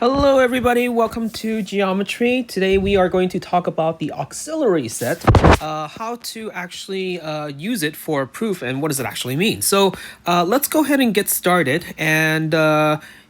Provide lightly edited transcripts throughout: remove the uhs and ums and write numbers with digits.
Hello everybody, welcome to Geometry. Today we are going to talk about the auxiliary set, how to actually use it for proof and what does it actually mean. So let's go ahead and get started and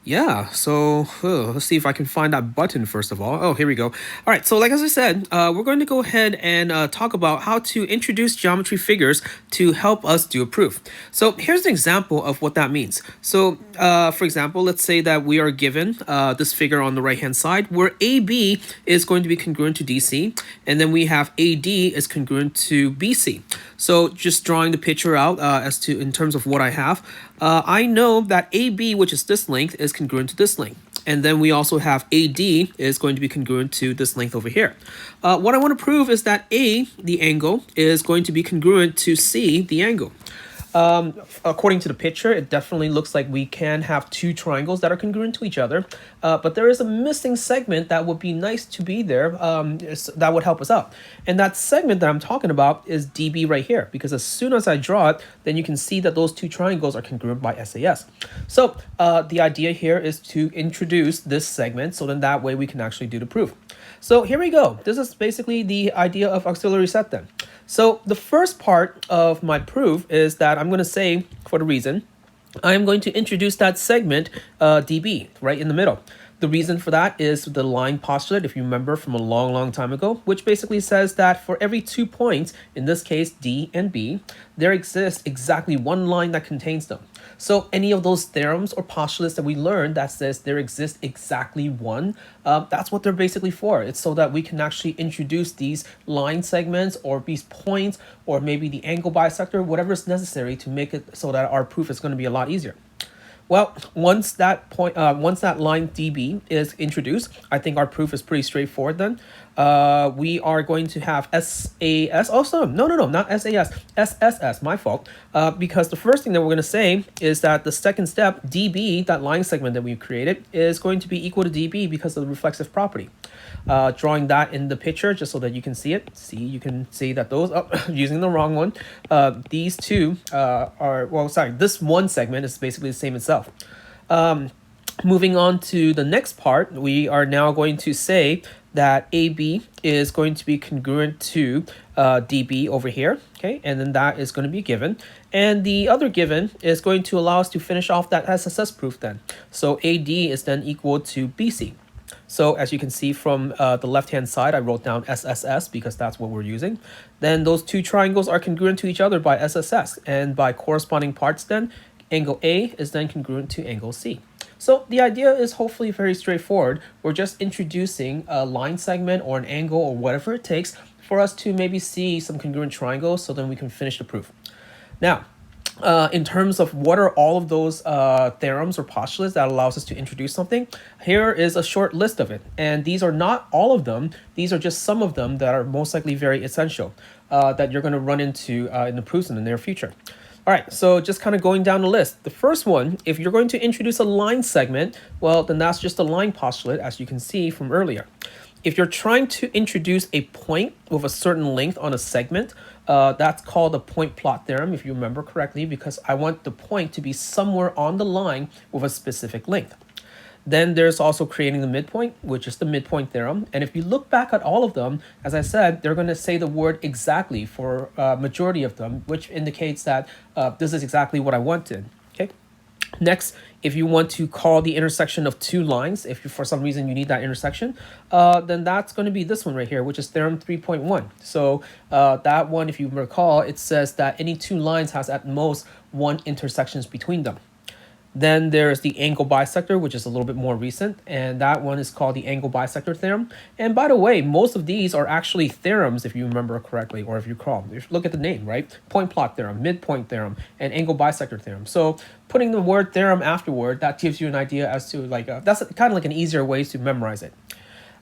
let's see if I can find that button first of all. Oh, here we go. All right, so like as I said, we're going to go ahead and talk about how to introduce geometry figures to help us do a proof. So here's an example of what that means. So for example, let's say that we are given this figure on the right hand side where AB is going to be congruent to DC, and then we have AD is congruent to BC. So just drawing the picture out as to in terms of what I have, I know that AB, which is this length, is congruent to this length. And then we also have AD is going to be congruent to this length over here. What I want to prove is that A, the angle, is going to be congruent to C, the angle. According to the picture, it definitely looks like we can have two triangles that are congruent to each other, but there is a missing segment that would be nice to be there, that would help us out. And that segment that I'm talking about is DB right here, because as soon as I draw it, then you can see that those two triangles are congruent by SAS. So the idea here is to introduce this segment, so then that way we can actually do the proof. So here we go. This is basically the idea of auxiliary set then. So the first part of my proof is that I'm going to say, for the reason, I am going to introduce that segment DB right in the middle. The reason for that is the line postulate, if you remember from a long time ago, which basically says that for every 2 points, in this case D and B, there exists exactly one line that contains them. So any of those theorems or postulates that we learned that says there exists exactly one, that's what they're basically for. It's so that we can actually introduce these line segments or these points or maybe the angle bisector, whatever is necessary to make it so that our proof is going to be a lot easier. Well, once that line DB is introduced, I think our proof is pretty straightforward then. We are going to have SAS. Also, no, not SAS. SSS, my fault. Because the first thing that we're going to say is that the second step, DB, that line segment that we've created, is going to be equal to DB because of the reflexive property. Drawing that in the picture just so that you can see it. See, you can see that those, using the wrong one. These two this one segment is basically the same itself. Moving on to the next part, we are now going to say that AB is going to be congruent to DB over here, okay? And then that is going to be given. And the other given is going to allow us to finish off that SSS proof then. So AD is then equal to BC. So as you can see from the left-hand side, I wrote down SSS because that's what we're using. Then those two triangles are congruent to each other by SSS. And by corresponding parts then, angle A is then congruent to angle C. So the idea is hopefully very straightforward. We're just introducing a line segment or an angle or whatever it takes for us to maybe see some congruent triangles so then we can finish the proof. Now, in terms of what are all of those theorems or postulates that allows us to introduce something, here is a short list of it. And these are not all of them. These are just some of them that are most likely very essential that you're going to run into in the proofs in the near future. All right, so just kind of going down the list. The first one, if you're going to introduce a line segment, well, then that's just a line postulate, as you can see from earlier. If you're trying to introduce a point with a certain length on a segment, that's called a point plot theorem, if you remember correctly, because I want the point to be somewhere on the line with a specific length. Then there's also creating the midpoint, which is the midpoint theorem. And if you look back at all of them, as I said, they're going to say the word exactly for majority of them, which indicates that this is exactly what I wanted. Okay. Next, if you want to call the intersection of two lines, if you, for some reason you need that intersection, then that's going to be this one right here, which is theorem 3.1. So that one, if you recall, it says that any two lines has at most one intersections between them. Then there's the angle bisector, which is a little bit more recent, and that one is called the angle bisector theorem. And by the way, most of these are actually theorems, if you remember correctly, or if you recall. If you look at the name, right? Point plot theorem, midpoint theorem, and angle bisector theorem. So putting the word theorem afterward, that gives you an idea as to that's kind of like an easier way to memorize it.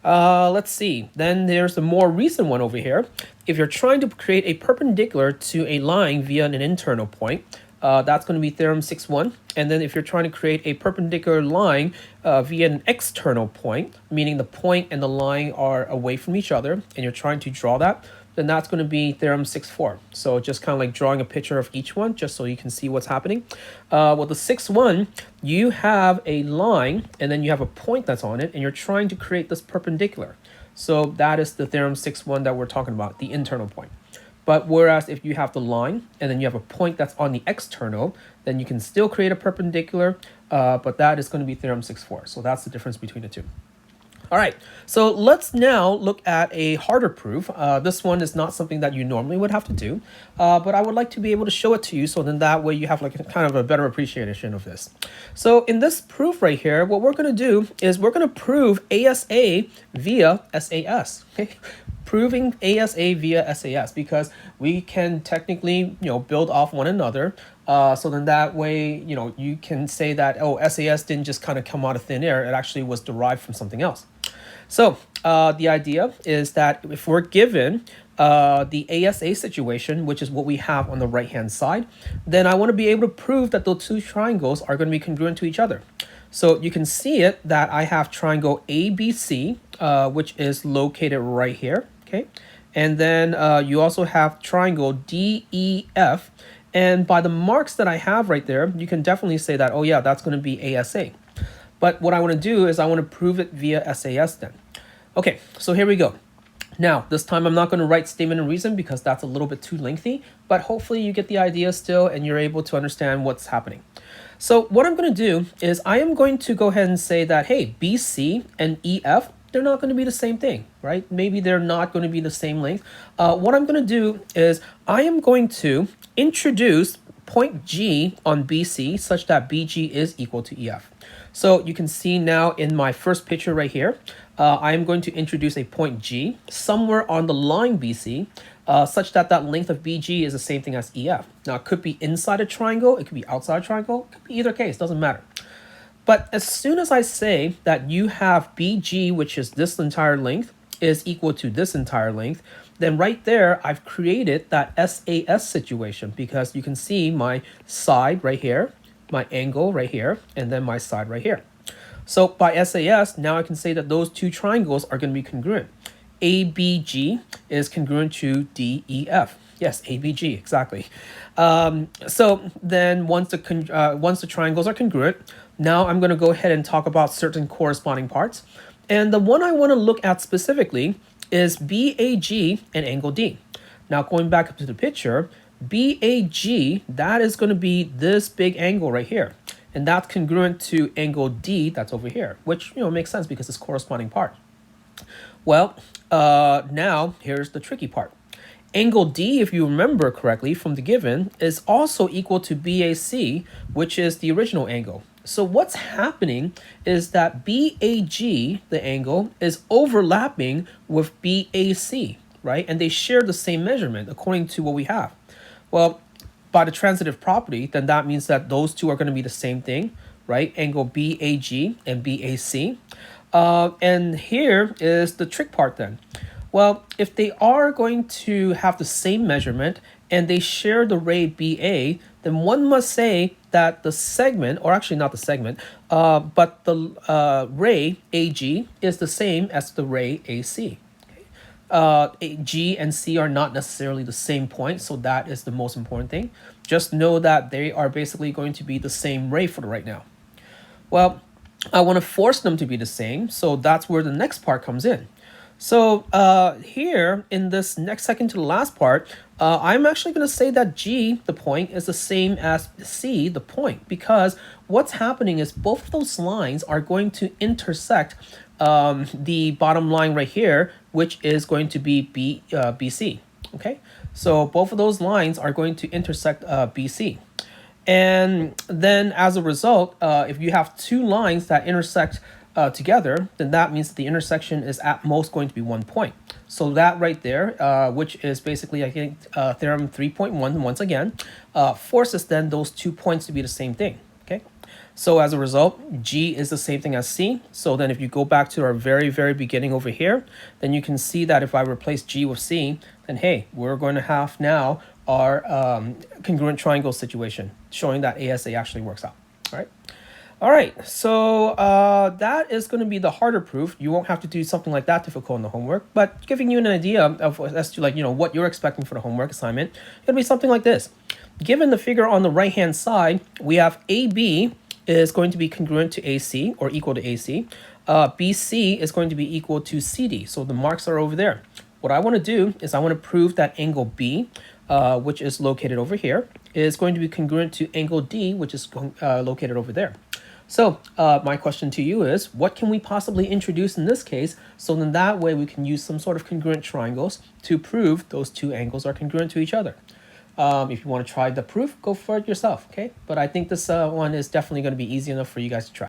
Let's see. Then there's the more recent one over here. If you're trying to create a perpendicular to a line via an internal point, that's going to be theorem 6.1. And then if you're trying to create a perpendicular line via an external point, meaning the point and the line are away from each other, and you're trying to draw that, then that's going to be theorem 6-4. So just kind of like drawing a picture of each one just so you can see what's happening. Well, the 6-1, you have a line and then you have a point that's on it and you're trying to create this perpendicular. So that is the theorem 6-1 that we're talking about, the internal point. But whereas if you have the line and then you have a point that's on the external, then you can still create a perpendicular, but that is going to be theorem 6-4. So that's the difference between the two. All right, so let's now look at a harder proof. This one is not something that you normally would have to do, but I would like to be able to show it to you so then that way you have like a kind of a better appreciation of this. So in this proof right here, what we're going to do is we're going to prove ASA via SAS. Okay? Proving ASA via SAS because we can technically, build off one another. So then that way, you can say that, oh, SAS didn't just kind of come out of thin air. It actually was derived from something else. So the idea is that if we're given the ASA situation, which is what we have on the right-hand side, then I want to be able to prove that those two triangles are going to be congruent to each other. So you can see it that I have triangle ABC, which is located right here. Okay, and then you also have triangle DEF. And by the marks that I have right there, you can definitely say that, oh yeah, that's going to be ASA. But what I want to do is I want to prove it via SAS then. Okay, so here we go. Now, this time I'm not going to write statement and reason because that's a little bit too lengthy, but hopefully you get the idea still and you're able to understand what's happening. So what I'm going to do is I am going to go ahead and say that, hey, BC and EF, they're not going to be the same thing, right? Maybe they're not going to be the same length. What I'm going to do is I am going to introduce point G on BC such that BG is equal to EF. So you can see now in my first picture right here, I am going to introduce a point G somewhere on the line BC such that that length of BG is the same thing as EF. Now it could be inside a triangle, it could be outside a triangle, it could be either case, doesn't matter. But as soon as I say that you have BG, which is this entire length, is equal to this entire length, then right there, I've created that SAS situation because you can see my side right here, my angle right here, and then my side right here. So by SAS, now I can say that those two triangles are going to be congruent. ABG is congruent to DEF. Yes, ABG, exactly. So then once the triangles are congruent, now I'm going to go ahead and talk about certain corresponding parts. And the one I want to look at specifically is BAG and angle D. Now going back up to the picture, BAG, that is going to be this big angle right here. And that's congruent to angle D that's over here, which makes sense because it's corresponding part. Well, now here's the tricky part. Angle D, if you remember correctly from the given, is also equal to BAC, which is the original angle. So what's happening is that BAG, the angle, is overlapping with BAC, right? And they share the same measurement according to what we have. Well, by the transitive property, then that means that those two are going to be the same thing, right? Angle BAG and BAC. And here is the trick part then. Well, if they are going to have the same measurement and they share the ray BA, then one must say that the segment, or actually not the segment, but the ray AG is the same as the ray AC. G and C are not necessarily the same point, so that is the most important thing. Just know that they are basically going to be the same ray for right now. Well, I want to force them to be the same, so that's where the next part comes in. So here in this next second to the last part, I'm actually going to say that G, the point, is the same as C, the point, because what's happening is both of those lines are going to intersect the bottom line right here, which is going to be BC. Okay, so both of those lines are going to intersect BC. And then as a result, if you have two lines that intersect together, then that means that the intersection is at most going to be 1 point. So that right there, which is basically, I think, theorem 3.1 once again, forces then those 2 points to be the same thing. Okay, so as a result, G is the same thing as C. So then if you go back to our very, very beginning over here, then you can see that if I replace G with C, then hey, we're going to have now our congruent triangle situation, showing that ASA actually works out. All right. All right, so that is going to be the harder proof. You won't have to do something like that difficult in the homework, but giving you an idea of as to like, what you're expecting for the homework assignment, it'll be something like this. Given the figure on the right-hand side, we have AB is going to be congruent to AC or equal to AC. BC is going to be equal to CD, so the marks are over there. What I want to do is I want to prove that angle B, which is located over here, is going to be congruent to angle D, which is located over there. So my question to you is, what can we possibly introduce in this case so then that way we can use some sort of congruent triangles to prove those two angles are congruent to each other? If you want to try the proof, go for it yourself, okay? But I think this one is definitely going to be easy enough for you guys to try.